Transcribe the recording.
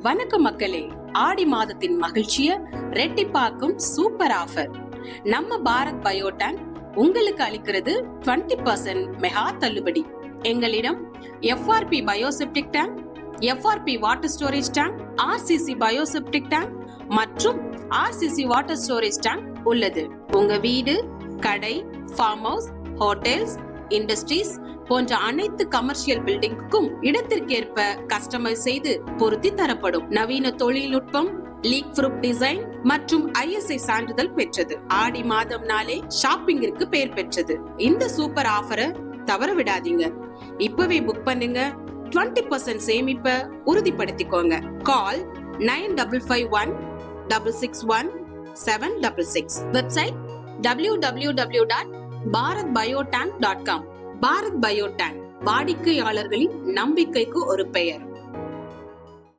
வணக்கம் மக்களே, ஆடி மாதத்தின் மகிழ்ச்சிய ரெட்டிப்பாக்கும் சூப்பர் ஆஃபர் நம்ம பாரத் பயோடேங் உங்களுக்கு அளிக்கிறது 20% மெகா தள்ளுபடி. எங்களிடம் FRP bioseptic tank, FRP water storage tank, RCC bioseptic tank மற்றும் RCC வாட்டர் ஸ்டோரேஜ் டேங்க் உள்ளது. உங்க வீடு, கடை, ஃபார்ம் ஹவுஸ், ஹோட்டல்ஸ், இண்டஸ்ட்ரீஸ் போன்ற அனைத்து கமர்ஷியல் பில்டிங்குக்கும் இடத்திற்கேற்ப கஸ்டமைஸ் செய்து பொருத்தி தரப்படும். நவீன தொழில்நுட்பம், லீக் ப்ரூஃப் டிசைன் மற்றும் ISI சான்றிதழ் பெற்றது. ஆடி மாதம் நாளே ஷாப்பிங்கிற்கு பெயர் பெற்றது. இந்த சூப்பர் ஆஃபரை தவற விடாதீங்க. இப்பவே புக் பண்ணுங்க. 20% சேமிப்பை உறுதிப்படுத்திக்கோங்க. கால் 9551661766. Website www.bharatbiotang.com. பாரத் பயோடேங், வாடிக்கையாளர்களின் நம்பிக்கைக்கு ஒரு பெயர்.